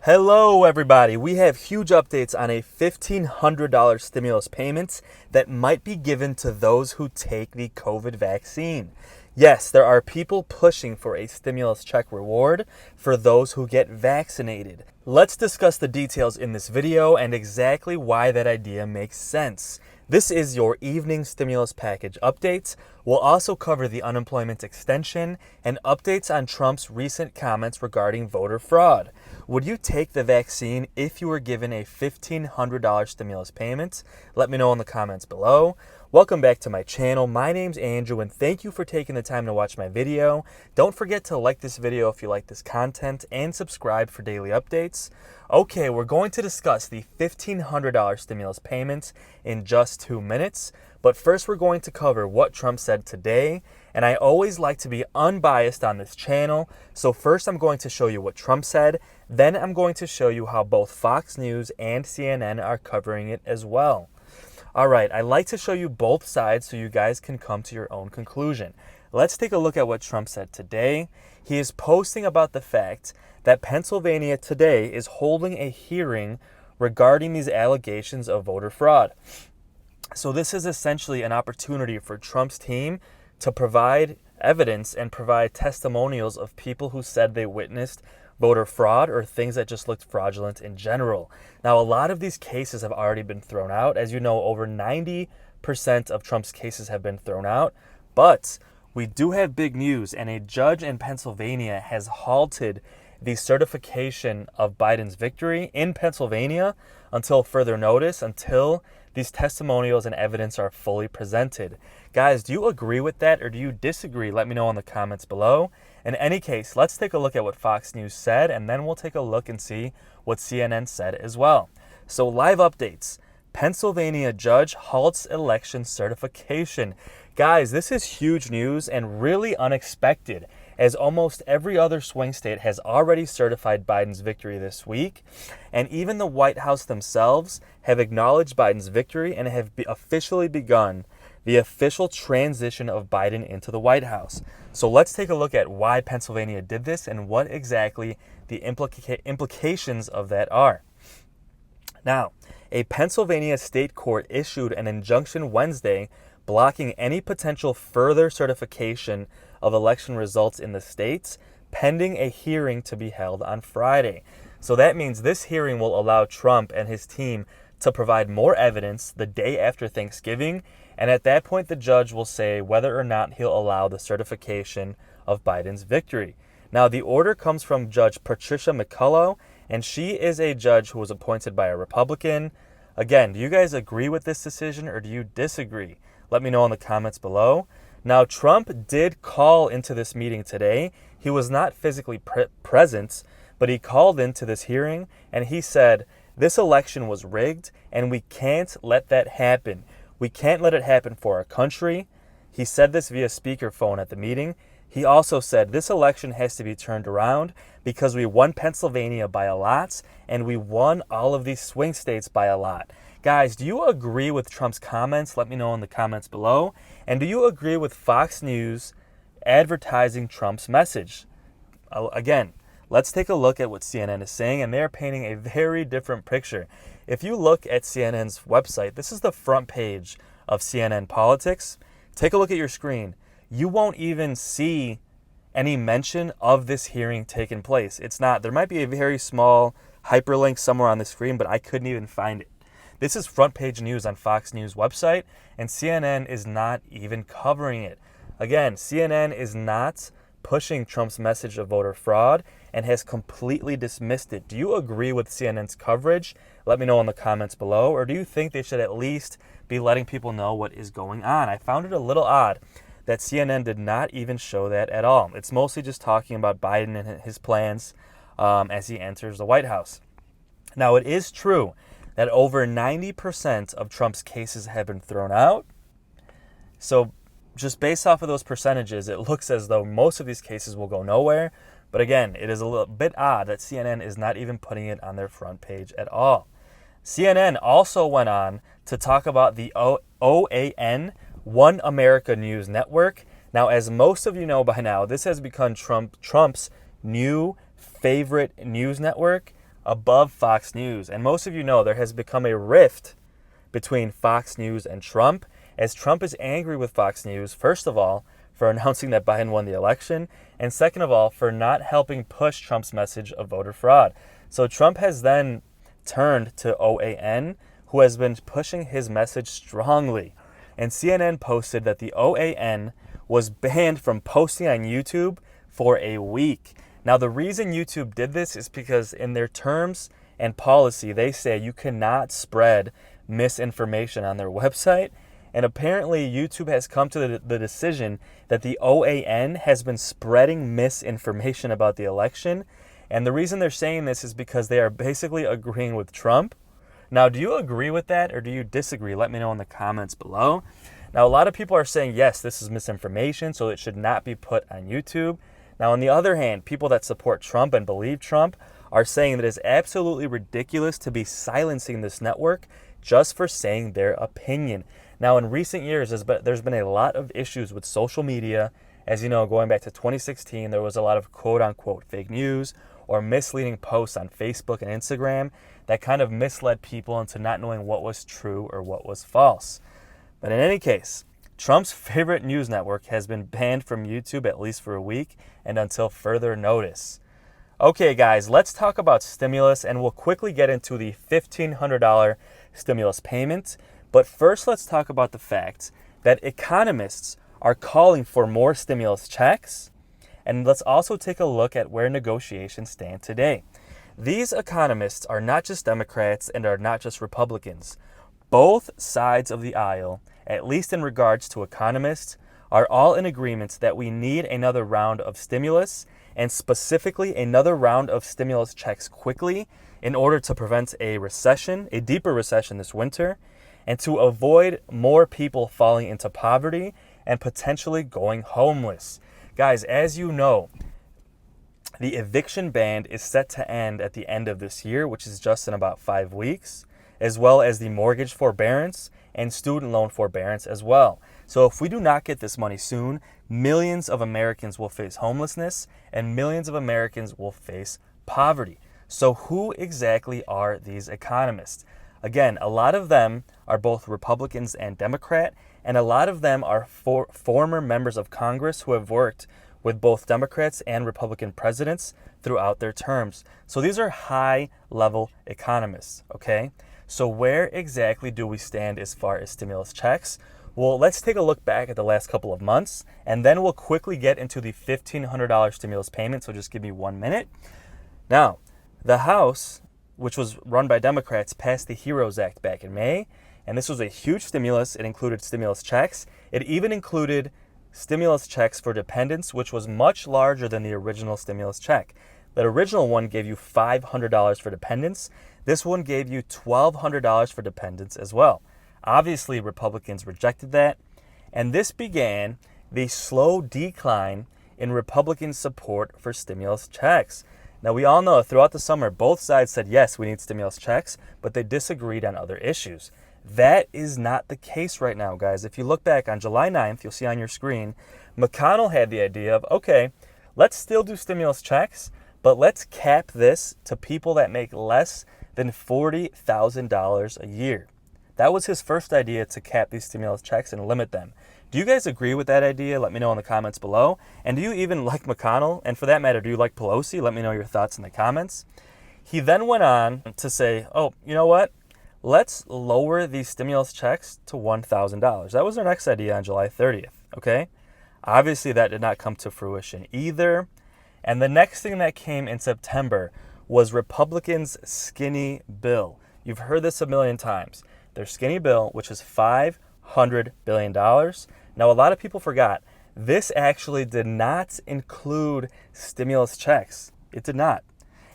Hello, everybody. We have huge updates on a $1,500 stimulus payment that might be given to those who take the COVID vaccine. Yes, there are people pushing for a stimulus check reward for those who get vaccinated. Let's discuss the details in this video and exactly why that idea makes sense. This is your evening stimulus package updates. We'll also cover the unemployment extension and updates on Trump's recent comments regarding voter fraud. Would you take the vaccine if you were given a $1,500 stimulus payment? Let me know in the comments below. Welcome back to my channel. My name's Andrew and thank you for taking the time to watch my video. Don't forget to like this video if you like this content and subscribe for daily updates. Okay, we're going to discuss the $1,500 stimulus payments in just 2 minutes. But first we're going to cover what Trump said today, and I always like to be unbiased on this channel. So first I'm going to show you what Trump said, then I'm going to show you how both Fox News and CNN are covering it as well. Alright, I like to show you both sides so you guys can come to your own conclusion. Let's take a look at what Trump said today. He is posting about the fact that Pennsylvania today is holding a hearing regarding these allegations of voter fraud. So this is essentially an opportunity for Trump's team to provide evidence and provide testimonials of people who said they witnessed voter fraud or things that just looked fraudulent in general. Now, a lot of these cases have already been thrown out. As you know, over 90% of Trump's cases have been thrown out. But we do have big news, and a judge in Pennsylvania has halted the certification of Biden's victory in Pennsylvania until further notice, until these testimonials and evidence are fully presented. Guys, do you agree with that or do you disagree? Let me know in the comments below. In any case, let's take a look at what Fox News said, and then we'll take a look and see what CNN said as well. So live updates. Pennsylvania judge halts election certification. Guys, this is huge news and really unexpected, as almost every other swing state has already certified Biden's victory this week. And even the White House themselves have acknowledged Biden's victory and have officially begun the official transition of Biden into the White House. So let's take a look at why Pennsylvania did this and what exactly the implications of that are. Now, a Pennsylvania state court issued an injunction Wednesday blocking any potential further certification of election results in the states pending a hearing to be held on Friday. So that means this hearing will allow Trump and his team to provide more evidence the day after Thanksgiving, and at that point the judge will say whether or not he'll allow the certification of Biden's victory. Now, the order comes from Judge Patricia McCullough, and she is a judge who was appointed by a Republican. Again, do you guys agree with this decision or do you disagree? Let me know in the comments below. Now, Trump did call into this meeting today. He was not physically present, but he called into this hearing and he said, this election was rigged and we can't let that happen. We can't let it happen for our country. He said this via speakerphone at the meeting. He also said this election has to be turned around because we won Pennsylvania by a lot and we won all of these swing states by a lot. Guys, do you agree with Trump's comments? Let me know in the comments below. And do you agree with Fox News advertising Trump's message? Again, let's take a look at what CNN is saying, and they're painting a very different picture. If you look at CNN's website, this is the front page of CNN Politics. Take a look at your screen. You won't even see any mention of this hearing taking place. It's not. There might be a very small hyperlink somewhere on the screen, but I couldn't even find it. This is front page news on Fox News website, and CNN is not even covering it. Again, CNN is not pushing Trump's message of voter fraud and has completely dismissed it. Do you agree with CNN's coverage? Let me know in the comments below. Or do you think they should at least be letting people know what is going on? I found it a little odd that CNN did not even show that at all. It's mostly just talking about Biden and his plans as he enters the White House. Now, it is true that over 90% of Trump's cases have been thrown out. So just based off of those percentages, it looks as though most of these cases will go nowhere. But again, it is a little bit odd that CNN is not even putting it on their front page at all. CNN also went on to talk about the OAN, One America News Network. Now, as most of you know by now, this has become Trump's new favorite news network. above Fox News. And most of you know there has become a rift between Fox News and Trump, as Trump is angry with Fox News, first of all, for announcing that Biden won the election, and second of all, for not helping push Trump's message of voter fraud. So Trump has then turned to OAN, who has been pushing his message strongly. And CNN posted that the OAN was banned from posting on YouTube for a week. Now, the reason YouTube did this is because in their terms and policy, they say you cannot spread misinformation on their website. And apparently, YouTube has come to the decision that the OAN has been spreading misinformation about the election. And the reason they're saying this is because they are basically agreeing with Trump. Now, do you agree with that or do you disagree? Let me know in the comments below. Now, a lot of people are saying, yes, this is misinformation, so it should not be put on YouTube. Now, on the other hand, people that support Trump and believe Trump are saying that it's absolutely ridiculous to be silencing this network just for saying their opinion. Now, in recent years, there's been a lot of issues with social media. As you know, going back to 2016, there was a lot of quote-unquote fake news or misleading posts on Facebook and Instagram that kind of misled people into not knowing what was true or what was false. But in any case, Trump's favorite news network has been banned from YouTube at least for a week and until further notice. Okay, guys, let's talk about stimulus, and we'll quickly get into the $1,500 stimulus payment. But first, let's talk about the fact that economists are calling for more stimulus checks. And let's also take a look at where negotiations stand today. These economists are not just Democrats and are not just Republicans. Both sides of the aisle, at least in regards to economists, are all in agreement that we need another round of stimulus, and specifically another round of stimulus checks quickly in order to prevent a recession, a deeper recession this winter, and to avoid more people falling into poverty and potentially going homeless. Guys, as you know, the eviction ban is set to end at the end of this year, which is just in about 5 weeks, as well as the mortgage forbearance and student loan forbearance as well. So if we do not get this money soon, millions of Americans will face homelessness and millions of Americans will face poverty. So who exactly are these economists? Again, a lot of them are both Republicans and Democrat, and a lot of them are former members of Congress who have worked with both Democrats and Republican presidents throughout their terms. So these are high-level economists, okay? So where exactly do we stand as far as stimulus checks? Well, let's take a look back at the last couple of months, and then we'll quickly get into the $1,500 stimulus payment, so just give me 1 minute. Now, the House, which was run by Democrats, passed the HEROES Act back in May, and this was a huge stimulus. It included stimulus checks. It even included stimulus checks for dependents, which was much larger than the original stimulus check. That original one gave you $500 for dependents. This one gave you $1,200 for dependents as well. Obviously, Republicans rejected that, and this began the slow decline in Republican support for stimulus checks. Now, we all know throughout the summer, both sides said, yes, we need stimulus checks, but they disagreed on other issues. That is not the case right now, guys. If you look back on July 9th, you'll see on your screen, McConnell had the idea of, okay, let's still do stimulus checks, but let's cap this to people that make less than $40,000 a year. That was his first idea, to cap these stimulus checks and limit them. Do you guys agree with that idea? Let me know in the comments below. And do you even like McConnell? And for that matter, do you like Pelosi? Let me know your thoughts in the comments. He then went on to say, oh, you know what? Let's lower these stimulus checks to $1,000. That was their next idea on July 30th, okay? Obviously, that did not come to fruition either. And the next thing that came in September was Republicans' skinny bill. You've heard this a million times. Their skinny bill, which is $500 billion. Now, a lot of people forgot, this actually did not include stimulus checks. It did not.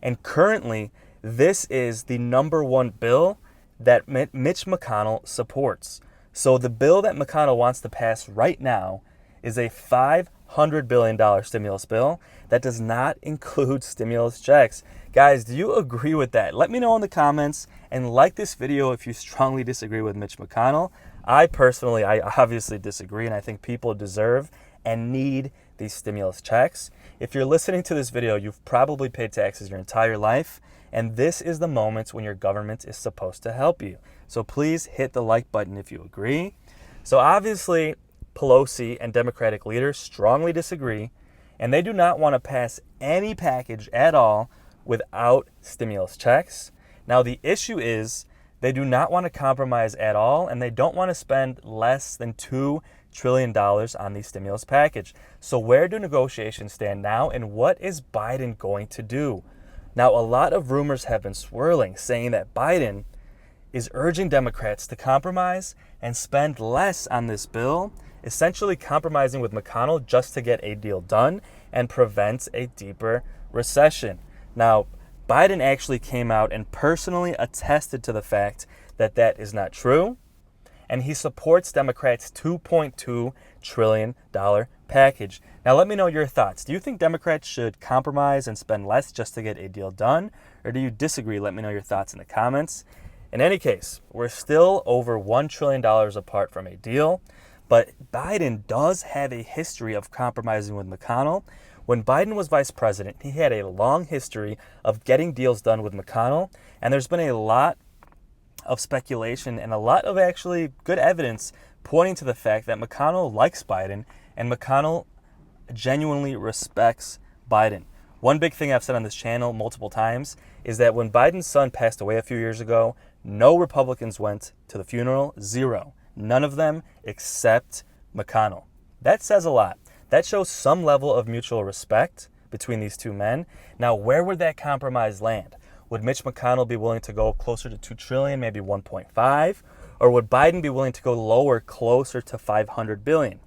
And currently, this is the number one bill that Mitch McConnell supports. So the bill that McConnell wants to pass right now is a $500 billion stimulus bill that does not include stimulus checks. Guys, do you agree with that? Let me know in the comments, and like this video if you strongly disagree with Mitch McConnell. I obviously disagree, and I think people deserve and need these stimulus checks. If you're listening to this video, you've probably paid taxes your entire life, And this is the moment when your government is supposed to help you. So please hit the like button if you agree. So obviously, Pelosi and Democratic leaders strongly disagree, and they do not want to pass any package at all without stimulus checks. Now, the issue is they do not want to compromise at all, and they don't want to spend less than $2 trillion on the stimulus package. So where do negotiations stand now, and what is Biden going to do? Now, a lot of rumors have been swirling saying that Biden is urging Democrats to compromise and spend less on this bill, essentially compromising with McConnell just to get a deal done and prevent a deeper recession. Now, Biden actually came out and personally attested to the fact that that is not true, and he supports Democrats' $2.2 trillion package. Now, let me know your thoughts. Do you think Democrats should compromise and spend less just to get a deal done, or do you disagree? Let me know your thoughts in the comments. In any case, we're still over $1 trillion apart from a deal, but Biden does have a history of compromising with McConnell. When Biden was vice president, he had a long history of getting deals done with McConnell, and there's been a lot of speculation and a lot of actually good evidence pointing to the fact that McConnell likes Biden and McConnell genuinely respects Biden. One big thing I've said on this channel multiple times is that when Biden's son passed away a few years ago, no Republicans went to the funeral, zero. None of them except McConnell. That says a lot. That shows some level of mutual respect between these two men. Now, where would that compromise land? Would Mitch McConnell be willing to go closer to $2 trillion, maybe 1.5? Or would Biden be willing to go lower, closer to $500 billion?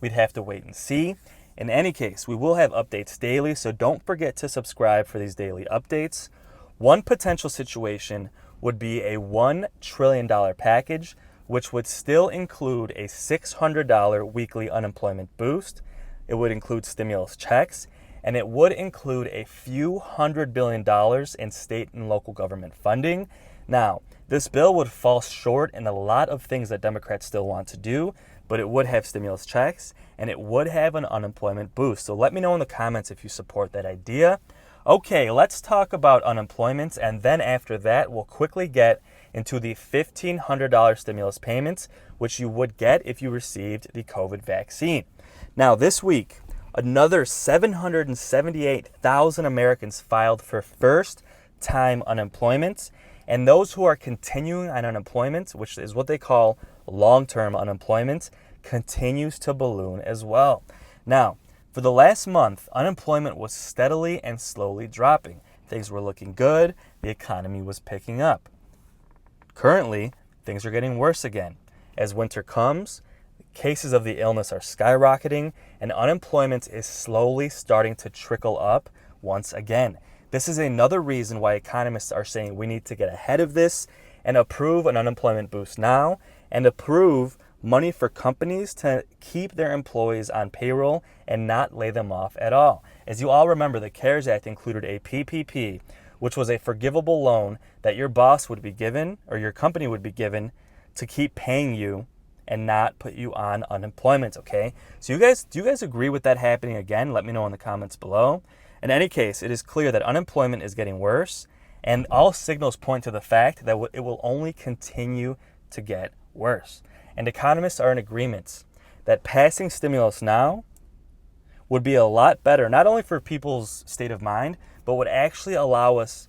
We'd have to wait and see. In any case, we will have updates daily, so don't forget to subscribe for these daily updates. One potential situation would be a $1 trillion package, which would still include a $600 weekly unemployment boost. It would include stimulus checks, and it would include a few $100 billion in state and local government funding. Now, this bill would fall short in a lot of things that Democrats still want to do, but it would have stimulus checks, and it would have an unemployment boost. So let me know in the comments if you support that idea. Okay, let's talk about unemployment, and then after that, we'll quickly get into the $1,500 stimulus payments, which you would get if you received the COVID vaccine. Now, this week, another 778,000 Americans filed for first-time unemployment, and those who are continuing on unemployment, which is what they call long-term unemployment, continues to balloon as well. Now, for the last month, unemployment was steadily and slowly dropping. Things were looking good. The economy was picking up. Currently, things are getting worse again. As winter comes, cases of the illness are skyrocketing, and unemployment is slowly starting to trickle up once again. This is another reason why economists are saying we need to get ahead of this and approve an unemployment boost now and approve money for companies to keep their employees on payroll and not lay them off at all. As you all remember, the CARES Act included a PPP, which was a forgivable loan that your boss would be given or your company would be given to keep paying you and not put you on unemployment, okay? So do you guys agree with that happening again? Let me know in the comments below. In any case, it is clear that unemployment is getting worse, and all signals point to the fact that it will only continue to get worse. And economists are in agreement that passing stimulus now would be a lot better, not only for people's state of mind, but would actually allow us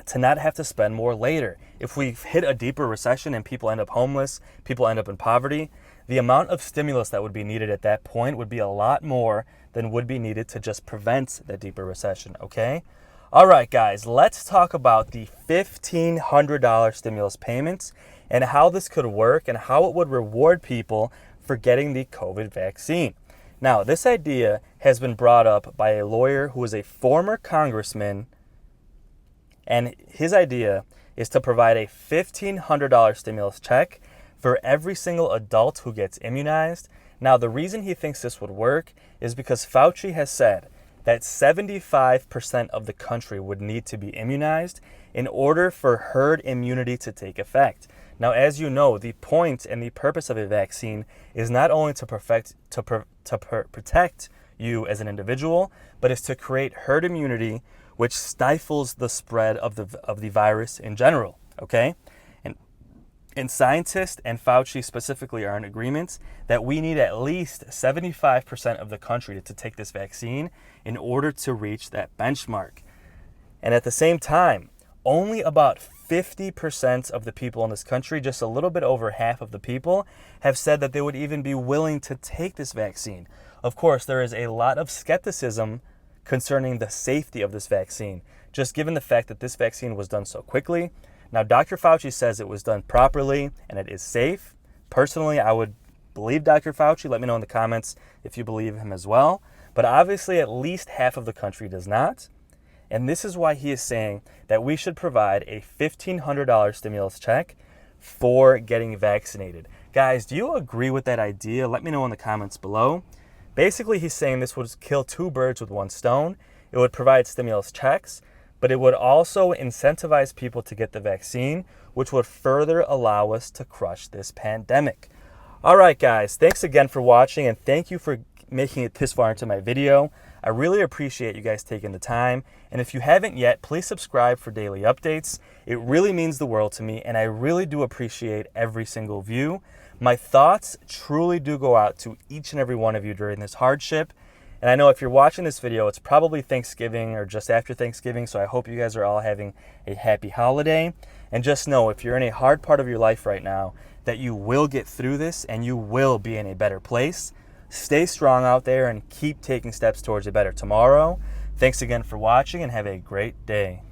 to not have to spend more later. If we hit a deeper recession and people end up homeless, people end up in poverty, the amount of stimulus that would be needed at that point would be a lot more than would be needed to just prevent that deeper recession, okay? All right, guys, let's talk about the $1,500 stimulus payments and how this could work and how it would reward people for getting the COVID vaccine. Now, this idea has been brought up by a lawyer who is a former congressman, and his idea is to provide a $1,500 stimulus check for every single adult who gets immunized. Now, the reason he thinks this would work is because Fauci has said that 75% of the country would need to be immunized in order for herd immunity to take effect. Now, as you know, the point and the purpose of a vaccine is not only to protect you as an individual, but is to create herd immunity, which stifles the spread of the virus in general, okay? And scientists and Fauci specifically are in agreement that we need at least 75% of the country to take this vaccine in order to reach that benchmark. And at the same time, only about 50% of the people in this country, just a little bit over half of the people, have said that they would even be willing to take this vaccine. Of course, there is a lot of skepticism concerning the safety of this vaccine, just given the fact that this vaccine was done so quickly. Now, Dr. Fauci says it was done properly and it is safe. Personally, I would believe Dr. Fauci. Let me know in the comments if you believe him as well. But obviously, at least half of the country does not. And this is why he is saying that we should provide a $1,500 stimulus check for getting vaccinated. Guys, do you agree with that idea? Let me know in the comments below. Basically, he's saying this would kill two birds with one stone. It would provide stimulus checks, but it would also incentivize people to get the vaccine, which would further allow us to crush this pandemic. All right, guys, thanks again for watching, and thank you for making it this far into my video. I really appreciate you guys taking the time, and if you haven't yet, please subscribe for daily updates. It really means the world to me, and I really do appreciate every single view. My thoughts truly do go out to each and every one of you during this hardship. And I know if you're watching this video, it's probably Thanksgiving or just after Thanksgiving, so I hope you guys are all having a happy holiday. And just know, if you're in a hard part of your life right now, that you will get through this and you will be in a better place. Stay strong out there and keep taking steps towards a better tomorrow. Thanks again for watching and have a great day.